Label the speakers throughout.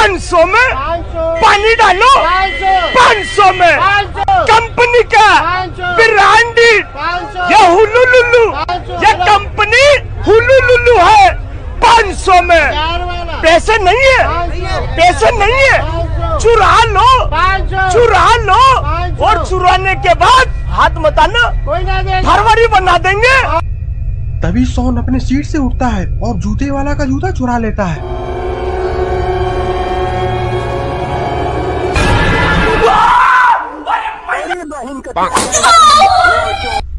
Speaker 1: 500 में पानी डालो, 500 में कंपनी का ब्रांडेड ये हुलुलुलु, ये कंपनी हुलुलुलु है। 500 में पैसे नहीं है, पैसे नहीं है, चुरा लो, चुरा लो और चुराने के बाद हाथ मत आना, फरवरी बना देंगे।
Speaker 2: तभी सोन अपने सीट से उठता है और जूते वाला का जूता चुरा लेता है।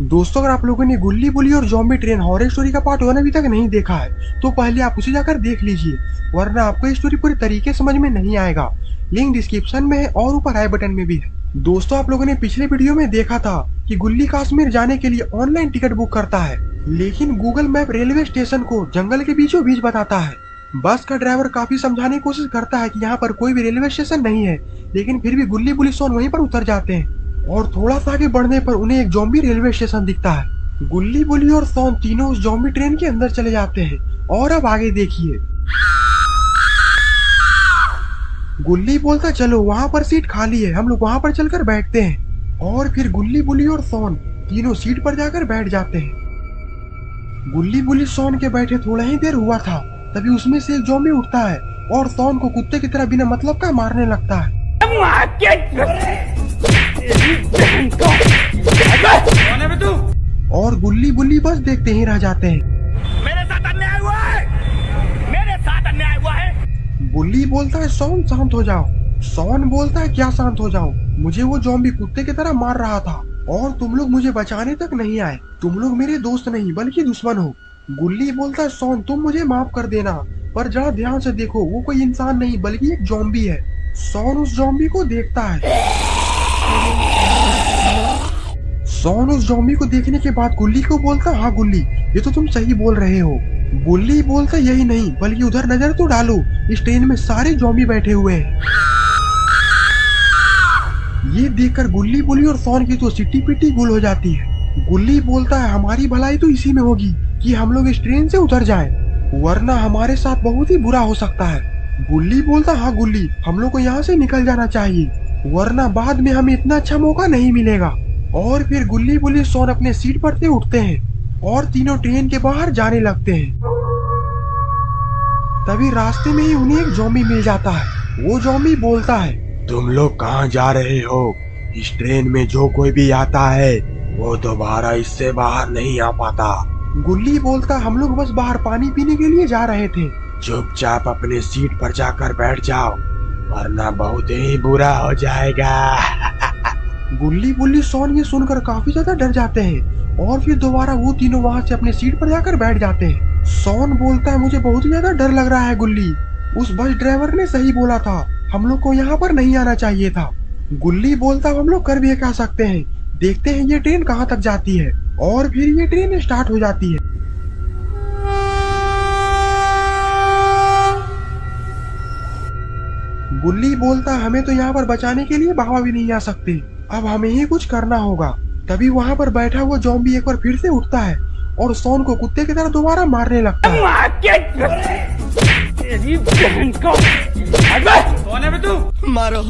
Speaker 2: दोस्तों, अगर आप लोगों ने गुल्ली बुली और ज़ॉम्बी ट्रेन हॉरर स्टोरी का पार्ट 1 अभी तक नहीं देखा है तो पहले आप उसे जाकर देख लीजिए, वरना आपको ये स्टोरी पूरी तरीके समझ में नहीं आएगा। लिंक डिस्क्रिप्शन में है और ऊपर आई बटन में भी है। दोस्तों, आप लोगों ने पिछले वीडियो में देखा था कि गुल्ली कश्मीर जाने के लिए ऑनलाइन टिकट बुक करता है, लेकिन गूगल मैप रेलवे स्टेशन को जंगल के बीचों बीच बताता है। बस का ड्राइवर काफी समझाने की कोशिश करता है कि यहाँ पर कोई भी रेलवे स्टेशन नहीं है, लेकिन फिर भी गुल्ली बुली सोन वहीं पर उतर जाते हैं और थोड़ा सा आगे बढ़ने पर उन्हें एक ज़ॉम्बी रेलवे स्टेशन दिखता है। गुल्ली बुली और सोन तीनों उस ज़ॉम्बी ट्रेन के अंदर चले जाते हैं और अब आगे देखिए। गुल्ली बोलता चलो वहाँ पर सीट खाली है, हम लोग वहाँ पर चलकर बैठते हैं। और फिर गुल्ली बुली और सोन तीनों सीट पर जाकर बैठ जाते हैं। गुल्ली बुली सोन के बैठे थोड़ा ही देर हुआ था, तभी उसमें से एक ज़ॉम्बी उठता है और सोन को कुत्ते की तरह बिना मतलब का मारने लगता है। और गुल्ली बुली बस देखते ही रह जाते हैं।
Speaker 1: मेरे साथ अन्याय हुआ है, मेरे साथ अन्याय हुआ है।
Speaker 2: गुल्ली बोलता है सोन शांत हो जाओ। सोन बोलता है क्या शांत हो जाओ, मुझे वो ज़ॉम्बी कुत्ते की तरह मार रहा था और तुम लोग मुझे बचाने तक नहीं आए। तुम लोग मेरे दोस्त नहीं बल्कि दुश्मन हो। गुल्ली बोलता है सोन तुम मुझे माफ कर देना, पर जरा ध्यान से देखो वो कोई इंसान नहीं बल्कि एक ज़ॉम्बी है। सोन उस ज़ॉम्बी को देखता है। सोन उस ज़ॉम्बी को देखने के बाद गुल्ली को बोलता हाँ गुल्ली ये तो तुम सही बोल रहे हो। गुल्ली बोलता यही नहीं बल्कि उधर नजर तो डालो, इस ट्रेन में सारे ज़ॉम्बी बैठे हुए हैं। ये देखकर गुल्ली बुली और सोन की तो सिट्टी पिट्टी गुल हो जाती है। गुल्ली बोलता है हमारी भलाई तो इसी में होगी कि हम लोग इस ट्रेन से उतर जाएं, वरना हमारे साथ बहुत ही बुरा हो सकता है। गुल्ली बोलता हाँ गुल्ली हम लोग को यहाँ से निकल जाना चाहिए, वरना बाद में हमें इतना अच्छा मौका नहीं मिलेगा। और फिर गुल्ली बुली सोन अपने सीट पर से उठते हैं और तीनों ट्रेन के बाहर जाने लगते हैं। तभी रास्ते में ही उन्हें एक ज़ॉम्बी मिल जाता है। वो ज़ॉम्बी बोलता है
Speaker 3: तुम लोग कहाँ जा रहे हो? इस ट्रेन में जो कोई भी आता है वो दोबारा इससे बाहर नहीं आ पाता।
Speaker 2: गुल्ली बोलता हम लोग बस बाहर पानी पीने के लिए जा रहे थे।
Speaker 3: चुपचाप अपने सीट पर जाकर बैठ जाओ, वरना बहुत ही बुरा हो जाएगा।
Speaker 2: गुल्ली बुली सोन ये सुनकर काफी ज्यादा डर जाते हैं और फिर दोबारा वो तीनों वहाँ से अपने सीट पर जाकर बैठ जाते हैं। सोन बोलता है मुझे बहुत ज्यादा डर लग रहा है गुल्ली, उस बस ड्राइवर ने सही बोला था, हम लोग को यहाँ पर नहीं आना चाहिए था। गुल्ली बोलता हम लोग कर भी क्या सकते हैं, देखते हैं ये ट्रेन कहाँ तक जाती है। और फिर ये ट्रेन स्टार्ट हो जाती है। गुल्ली बोलता हमें तो यहाँ पर बचाने के लिए बाबा भी नहीं आ सकते, अब हमें ही कुछ करना होगा। तभी वहाँ पर बैठा हुआ ज़ॉम्बी एक बार फिर से उठता है और सोन को कुत्ते की तरह दोबारा मारने लगता है।
Speaker 1: कौन है तू?
Speaker 4: मारो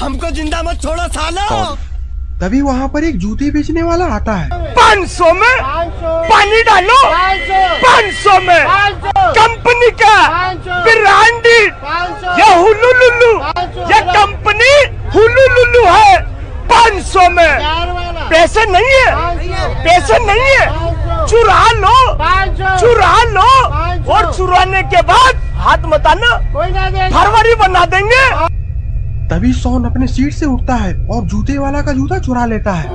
Speaker 4: हमको जिंदा मत छोड़ो सालो।
Speaker 2: तभी वहाँ पर एक जूते बेचने वाला आता है।
Speaker 1: 500 में पानी डालो, 500 में कंपनी का ब्रांडेड ये हुलुलुलु, ये कंपनी हुलुलुलु है। 500 में पैसे नहीं है, पैसे नहीं है, चुरा लो, चुरा लो और चुराने के बाद हाथ मत आना, फरवरी बना देंगे।
Speaker 2: तभी सोन अपने सीट से उठता है और जूते वाला का जूता चुरा लेता है।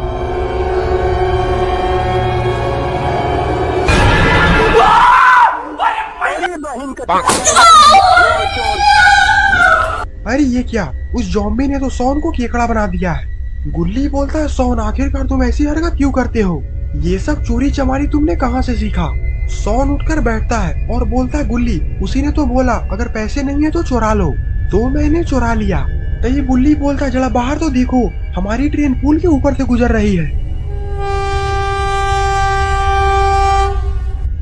Speaker 2: अरे ये क्या, उस ज़ॉम्बी ने तो सोन को केकड़ा बना दिया है। गुल्ली बोलता है सोन आखिरकार तुम ऐसी हरकत क्यों करते हो, ये सब चोरी चमारी तुमने कहाँ से सीखा। सोन उठकर बैठता है और बोलता है गुल्ली उसी ने तो बोला अगर पैसे नहीं है तो चुरा लो, तो मैंने चुरा लिया। तो ये गुल्ली बोलता है जरा बाहर तो देखो, हमारी ट्रेन पुल के ऊपर से गुजर रही है।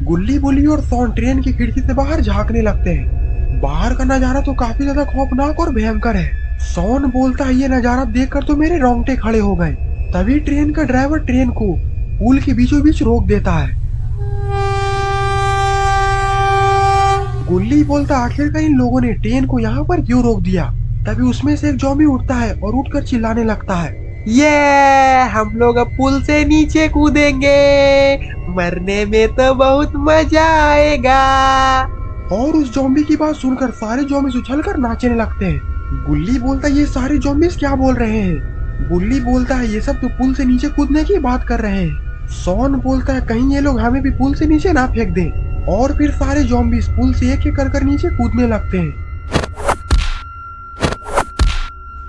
Speaker 2: गुल्ली बुली और सोन ट्रेन की खिड़की से बाहर झांकने लगते हैं। बाहर का नजारा तो काफी ज्यादा खौफनाक और भयंकर है। सॉन बोलता है ये नजारा देखकर तो मेरे रोंगटे खड़े हो गए। तभी ट्रेन का ड्राइवर ट्रेन को पुल के बीचों बीच रोक देता है। गुल्ली बोलता आखिरकार इन लोगों ने ट्रेन को यहाँ पर क्यों रोक दिया। तभी उसमें से एक ज़ॉम्बी उठता है और उठकर चिल्लाने लगता है, ये हम लोग अब पुल से नीचे कूदेंगे, मरने में तो बहुत मजा आएगा। और उस ज़ॉम्बी की बात सुनकर सारे ज़ॉम्बीज़ उछलकर नाचने लगते हैं। गुल्ली बोलता ये सारे ज़ॉम्बीज़ क्या बोल रहे हैं। गुल्ली बोलता है ये सब तो पुल से नीचे कूदने की बात कर रहे हैं। सॉन बोलता है कहीं ये लोग हमें भी पुल से नीचे ना फेंक दें। और फिर सारे ज़ॉम्बीज़ पुल से एक एक कर नीचे कूदने लगते हैं।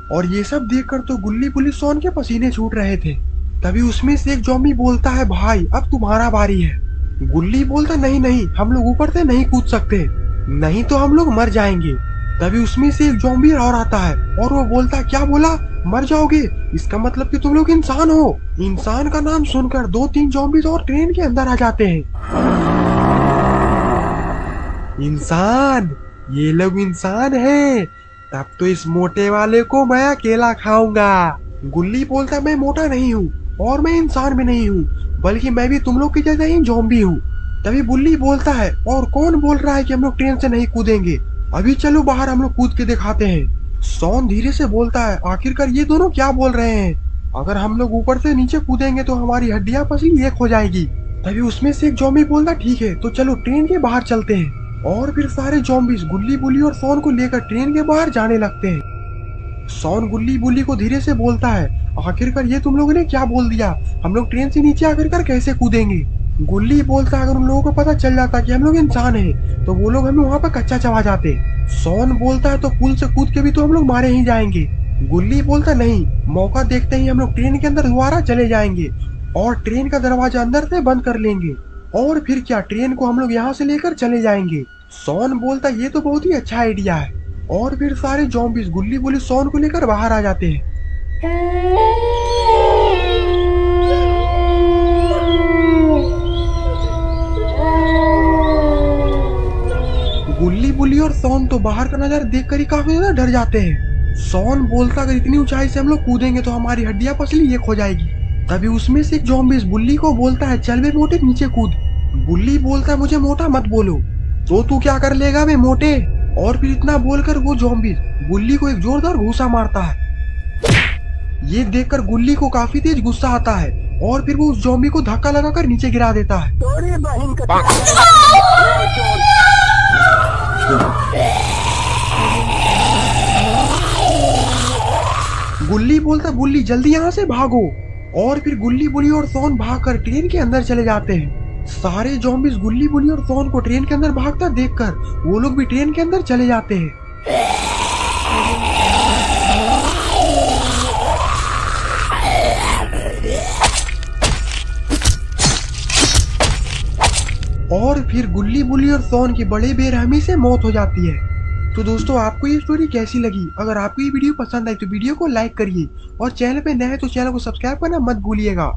Speaker 2: और ये सब देखकर तो गुल्ली बुल्ली सॉन के पसीने छूट रहे थे। तभी उसमें से एक ज़ॉम्बी बोलता है भाई अब तुम्हारा बारी है। गुल्ली बोलता नहीं नहीं हम लोग ऊपर से नहीं कूद सकते, नहीं तो हम लोग मर जाएंगे। तभी उसमें से एक ज़ॉम्बी और आता है और वो बोलता क्या बोला, मर जाओगे, इसका मतलब कि तुम लोग इंसान हो। इंसान का नाम सुनकर 2-3 ज़ॉम्बीज़ और ट्रेन के अंदर आ जाते हैं। इंसान, ये लोग इंसान हैं, तब तो इस मोटे वाले को मैं अकेला खाऊंगा। गुल्ली बोलता मैं मोटा नहीं हूँ और मैं इंसान भी नहीं हूँ, बल्कि मैं भी तुम लोग की जैसा ही ज़ॉम्बी हूँ। तभी गुल्ली बोलता है और कौन बोल रहा है कि हम लोग ट्रेन से नहीं कूदेंगे, अभी चलो बाहर हम लोग कूद के दिखाते हैं। सॉन धीरे से बोलता है आखिरकार ये दोनों क्या बोल रहे हैं, अगर हम लोग ऊपर से नीचे कूदेंगे तो हमारी हड्डियां पसीज एक हो जाएगी। तभी उसमें से एक ज़ॉम्बी बोलता ठीक है तो चलो ट्रेन के बाहर चलते हैं। और फिर सारे ज़ॉम्बीज़ गुल्ली बुल्ली और सॉन को लेकर ट्रेन के बाहर जाने लगते हैं। सॉन गुल्ली बुल्ली को धीरे से बोलता है आखिरकार ये तुम लोगों ने क्या बोल दिया, हम लोग ट्रेन से नीचे आखिरकार कैसे कूदेंगे। गुल्ली बोलता अगर उन लोगों को पता चल जाता कि हम लोग इंसान हैं तो वो लोग हमें वहाँ पर कच्चा चबा जाते। सॉन बोलता है तो पुल से कूद के भी तो हम लोग मारे ही जाएंगे। गुल्ली बोलता नहीं, मौका देखते ही हम लोग ट्रेन के अंदर दोबारा चले जाएंगे और ट्रेन का दरवाजा अंदर से बंद कर लेंगे और फिर क्या ट्रेन को हम लोग यहाँ से लेकर चले जाएंगे। सॉन बोलता ये तो बहुत ही अच्छा आइडिया है। और फिर सारे ज़ॉम्बीज़ गुल्ली बुल्ली सॉन को लेकर बाहर आ जाते हैं। गुल्ली बुल्ली और सॉन तो बाहर का नजारा देखकर ही काफी ज्यादा डर जाते हैं। सॉन बोलता अगर इतनी ऊंचाई से हम लोग कूदेंगे तो हमारी हड्डियां पसली एक हो जाएगी। तभी उसमें से एक ज़ॉम्बीज़ बुल्ली को बोलता है चल बे मोटे नीचे कूद। बुल्ली बोलता है मुझे मोटा मत बोलो, तो तू क्या कर लेगा बे मोटे। और फिर इतना बोलकर वो ज़ॉम्बीज़ बुल्ली को एक जोरदार घूंसा मारता है। ये देखकर गुल्ली को काफी तेज गुस्सा आता है और फिर वो उस ज़ॉम्बी को धक्का लगाकर नीचे गिरा देता है। गुल्ली बोलता बुल्ली जल्दी यहाँ से भागो। और फिर गुल्ली बुल्ली और सॉन भागकर ट्रेन के अंदर चले जाते हैं। सारे ज़ॉम्बीज़ गुल्ली बुल्ली और सॉन को ट्रेन के अंदर भागता देखकर वो लोग भी ट्रेन के अंदर चले जाते हैं। और फिर गुल्ली बुल्ली और सॉन की बड़े बेरहमी से मौत हो जाती है। तो दोस्तों आपको ये स्टोरी कैसी लगी? अगर आपको ये वीडियो पसंद आई तो वीडियो को लाइक करिए और चैनल पे नए हैं तो चैनल को सब्सक्राइब करना मत भूलिएगा।